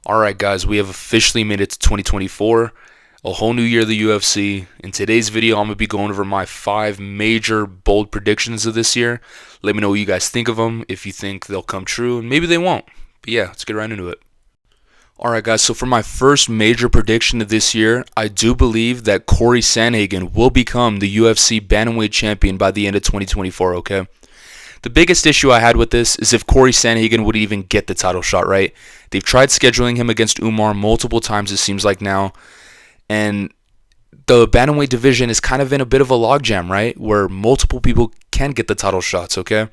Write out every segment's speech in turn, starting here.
Alright guys, we have officially made it to 2024, a whole new year of the UFC. In today's video, I'm going to be going over my 5 major bold predictions of this year. Let me know what you guys think of them, if you think they'll come true, and maybe they won't. But yeah, let's get right into it. Alright guys, so for my first major prediction of this year, I do believe that Corey Sandhagen will become the UFC Bantamweight Champion by the end of 2024, okay? The biggest issue I had with this is if Corey Sandhagen would even get the title shot, right? They've tried scheduling him against Umar multiple times, it seems like now. And the bantamweight division is kind of in a bit of a logjam, right? Where multiple people can get the title shots, okay?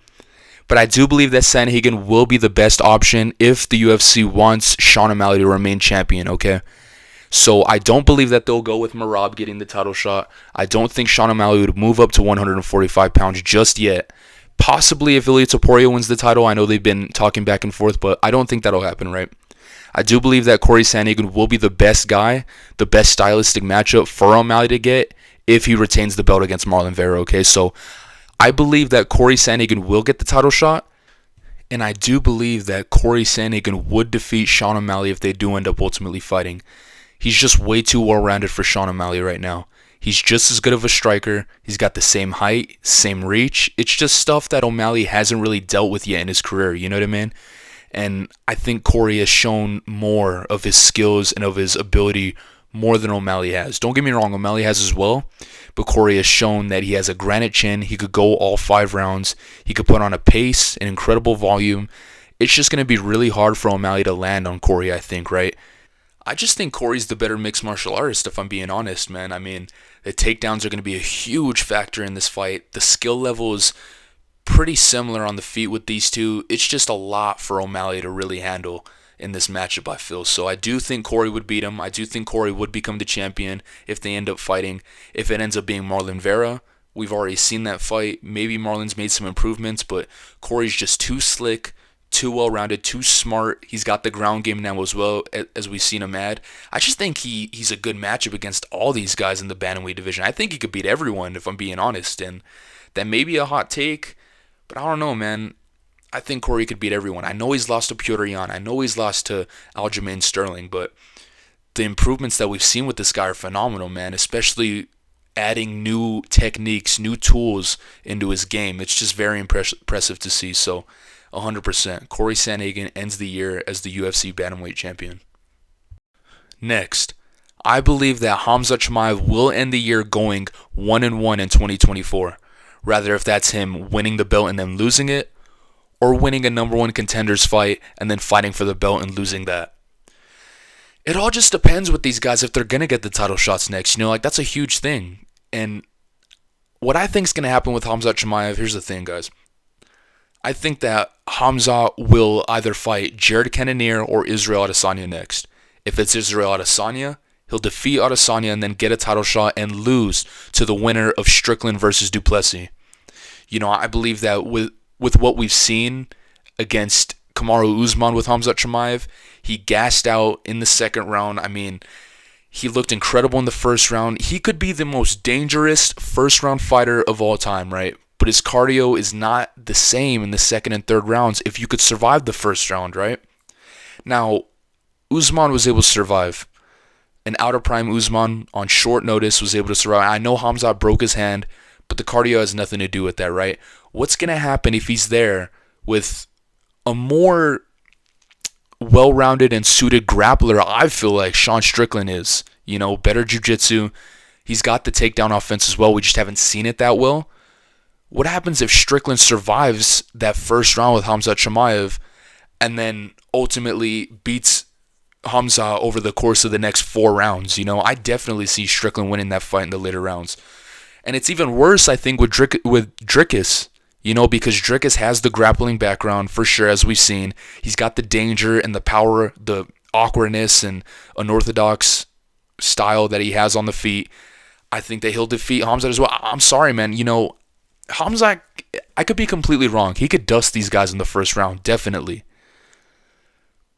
But I do believe that Sandhagen will be the best option if the UFC wants Sean O'Malley to remain champion, okay? So I don't believe that they'll go with Merab getting the title shot. I don't think Sean O'Malley would move up to 145 pounds just yet. Possibly if Ilia Topuria wins the title. I know they've been talking back and forth, but I don't think that'll happen, right? I do believe that Corey Sandhagen will be the best guy, the best stylistic matchup for O'Malley to get if he retains the belt against Marlon Vera, okay? So I believe that Corey Sandhagen will get the title shot, and I do believe that Corey Sandhagen would defeat Sean O'Malley if they do end up ultimately fighting. He's just way too well-rounded for Sean O'Malley right now. He's just as good of a striker. He's got the same height, same reach. It's just stuff that O'Malley hasn't really dealt with yet in his career, you know what I mean? And I think Corey has shown more of his skills and of his ability more than O'Malley has. Don't get me wrong, O'Malley has as well, but Corey has shown that he has a granite chin. He could go all 5 rounds. He could put on a pace, an incredible volume. It's just going to be really hard for O'Malley to land on Corey, I think, right? I just think Corey's the better mixed martial artist, if I'm being honest, man. I mean, the takedowns are going to be a huge factor in this fight. The skill level is pretty similar on the feet with these two. It's just a lot for O'Malley to really handle in this matchup, I feel. So I do think Corey would beat him. I do think Corey would become the champion if they end up fighting. If it ends up being Marlon Vera, we've already seen that fight. Maybe Marlon's made some improvements, but Corey's just too slick, too well-rounded, too smart. He's got the ground game now as well, as we've seen him add. I just think he's a good matchup against all these guys in the bantamweight division. I think he could beat everyone, if I'm being honest. And that may be a hot take, but I don't know, man. I think Corey could beat everyone. I know he's lost to Petr Yan. I know he's lost to Aljamain Sterling, but the improvements that we've seen with this guy are phenomenal, man, especially adding new techniques, new tools into his game. It's just very impressive to see. So 100%. Corey Sandhagen ends the year as the UFC Bantamweight Champion. Next, I believe that Khamzat Chimaev will end the year going 1-1 in 2024. Rather, if that's him winning the belt and then losing it, or winning a number 1 contenders fight and then fighting for the belt and losing that. It all just depends with these guys if they're going to get the title shots next. You know, like, that's a huge thing. And what I think is going to happen with Khamzat Chimaev, here's the thing, guys. I think that Khamzat will either fight Jared Cannonier or Israel Adesanya next. If it's Israel Adesanya, he'll defeat Adesanya and then get a title shot and lose to the winner of Strickland versus Duplessis. You know, I believe that with what we've seen against Kamaru Usman with Khamzat Chimaev, he gassed out in the second round. I mean, he looked incredible in the first round. He could be the most dangerous first-round fighter of all time, right? But his cardio is not the same in the second and third rounds if you could survive the first round, right? Now, Usman was able to survive. An out-of-prime Usman on short notice was able to survive. I know Khamzat broke his hand, but the cardio has nothing to do with that, right? What's going to happen if he's there with a more well-rounded and suited grappler? I feel like Sean Strickland is. You know, better jiu-jitsu. He's got the takedown offense as well. We just haven't seen it that well. What happens if Strickland survives that first round with Khamzat Chimaev and then ultimately beats Khamzat over the course of the next 4 rounds? You know, I definitely see Strickland winning that fight in the later rounds. And it's even worse, I think, with Dricus, you know, because Dricus has the grappling background for sure, as we've seen. He's got the danger and the power, the awkwardness and unorthodox style that he has on the feet. I think that he'll defeat Khamzat as well. I'm sorry, man. You know, Khamzat, I could be completely wrong. He could dust these guys in the first round, definitely.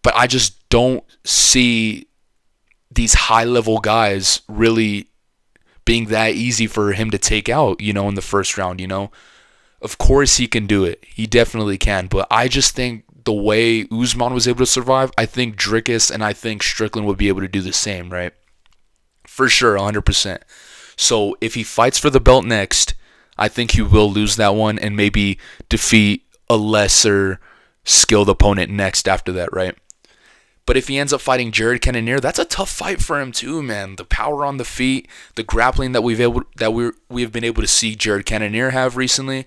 But I just don't see these high-level guys really being that easy for him to take out, you know, in the first round, you know. Of course he can do it. He definitely can. But I just think the way Usman was able to survive, I think Dricus and I think Strickland would be able to do the same, right? For sure, 100%. So if he fights for the belt next, I think he will lose that one and maybe defeat a lesser skilled opponent next after that, right? But if he ends up fighting Jared Cannonier, that's a tough fight for him too, man. The power on the feet, the grappling that we have been able to see Jared Cannonier have recently,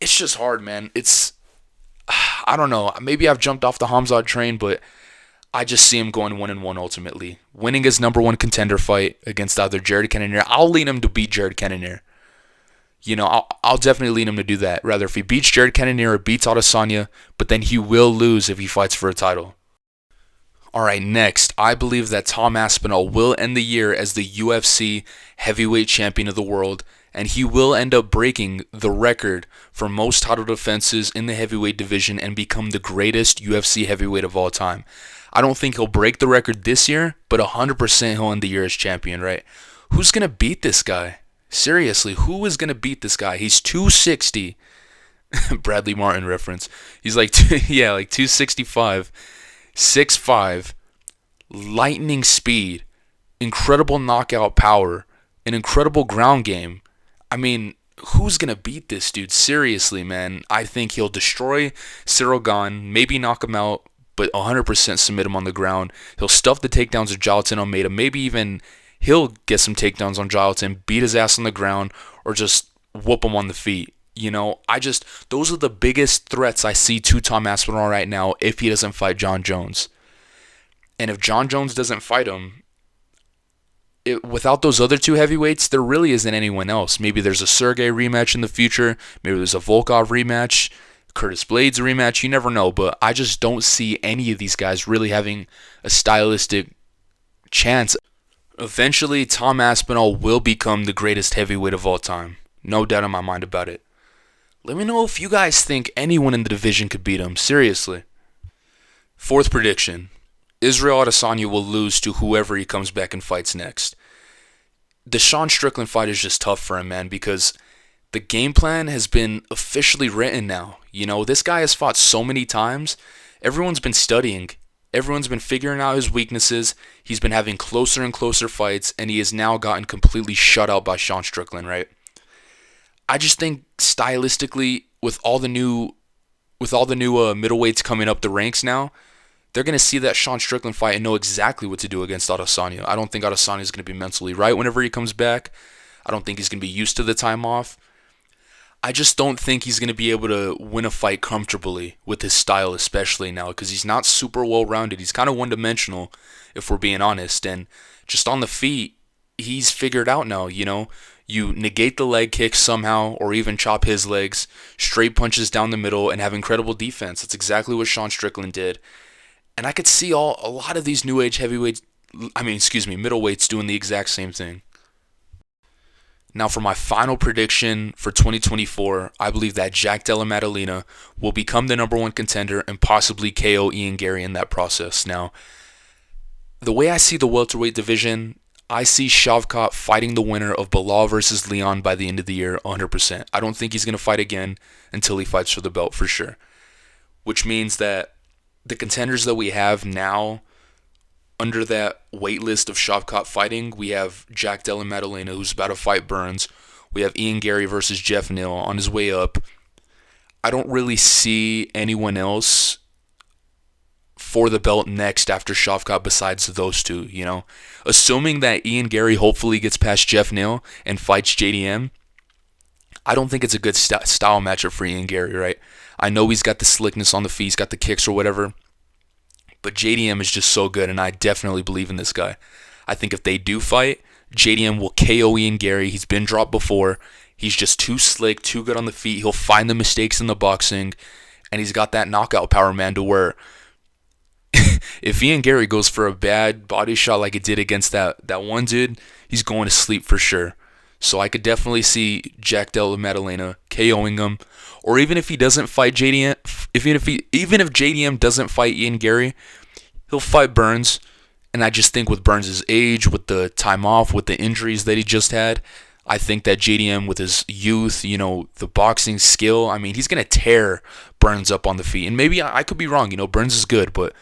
it's just hard, man. I don't know. Maybe I've jumped off the Hamzat train, but I just see him going 1-1 ultimately. Winning his number one contender fight against either Jared Cannonier. I'll lean him to beat Jared Cannonier. I'll definitely lean him to do that. Rather, if he beats Jared Cannonier or beats Adesanya, but then he will lose if he fights for a title. All right, next, I believe that Tom Aspinall will end the year as the UFC heavyweight champion of the world, and he will end up breaking the record for most title defenses in the heavyweight division and become the greatest UFC heavyweight of all time. I don't think he'll break the record this year, but 100% he'll end the year as champion, right? Who's going to beat this guy? Seriously, who is going to beat this guy? He's 260. Bradley Martin reference. He's like 265. 6'5", lightning speed, incredible knockout power, an incredible ground game. I mean, who's going to beat this dude? Seriously, man. I think he'll destroy Cyril Gane, maybe knock him out, but 100% submit him on the ground. He'll stuff the takedowns of Jailton Almeida. Maybe even he'll get some takedowns on Jailton, beat his ass on the ground, or just whoop him on the feet. Those are the biggest threats I see to Tom Aspinall right now if he doesn't fight John Jones. And if John Jones doesn't fight him, without those other two heavyweights, there really isn't anyone else. Maybe there's a Sergey rematch in the future. Maybe there's a Volkov rematch, Curtis Blades rematch. You never know, but I just don't see any of these guys really having a stylistic chance. Eventually, Tom Aspinall will become the greatest heavyweight of all time. No doubt in my mind about it. Let me know if you guys think anyone in the division could beat him. Seriously. Fourth prediction. Israel Adesanya will lose to whoever he comes back and fights next. The Sean Strickland fight is just tough for him, man, because the game plan has been officially written now. This guy has fought so many times. Everyone's been studying. Everyone's been figuring out his weaknesses. He's been having closer and closer fights, and he has now gotten completely shut out by Sean Strickland, right? I just think stylistically, with all the new middleweights coming up the ranks now, they're going to see that Sean Strickland fight and know exactly what to do against Adesanya. I don't think Adesanya is going to be mentally right whenever he comes back. I don't think he's going to be used to the time off. I just don't think he's going to be able to win a fight comfortably with his style, especially now, because he's not super well-rounded. He's kind of one-dimensional, if we're being honest. And just on the feet, he's figured out now, You negate the leg kick somehow, or even chop his legs, straight punches down the middle, and have incredible defense. That's exactly what Sean Strickland did. And I could see a lot of these new age middleweights doing the exact same thing. Now for my final prediction for 2024, I believe that Jack Della Maddalena will become the number one contender and possibly KO Ian Gary in that process. Now, the way I see the welterweight division, I see Shavkat fighting the winner of Bilal versus Leon by the end of the year 100%. I don't think he's going to fight again until he fights for the belt for sure. Which means that the contenders that we have now under that wait list of Shavkat fighting, we have Jack Della Maddalena, who's about to fight Burns. We have Ian Gary versus Jeff Neal on his way up. I don't really see anyone else for the belt next after Shavkat besides those two, Assuming that Ian Gary hopefully gets past Jeff Neal and fights JDM, I don't think it's a good style matchup for Ian Gary, right? I know he's got the slickness on the feet, he's got the kicks or whatever, but JDM is just so good, and I definitely believe in this guy. I think if they do fight, JDM will KO Ian Gary. He's been dropped before. He's just too slick, too good on the feet. He'll find the mistakes in the boxing, and he's got that knockout power, man, to where if Ian Gary goes for a bad body shot like it did against that one dude, he's going to sleep for sure. So I could definitely see Jack Della Maddalena KOing him. Or even if he doesn't fight JDM, even if JDM doesn't fight Ian Gary, he'll fight Burns. And I just think with Burns' age, with the time off, with the injuries that he just had, I think that JDM, with his youth, the boxing skill, I mean, he's going to tear Burns up on the feet. And maybe I could be wrong. Burns is good, but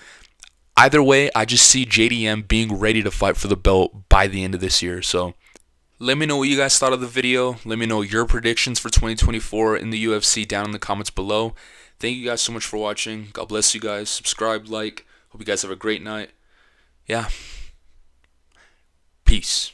either way, I just see JDM being ready to fight for the belt by the end of this year. So let me know what you guys thought of the video. Let me know your predictions for 2024 in the UFC down in the comments below. Thank you guys so much for watching. God bless you guys. Subscribe, like. Hope you guys have a great night. Yeah. Peace.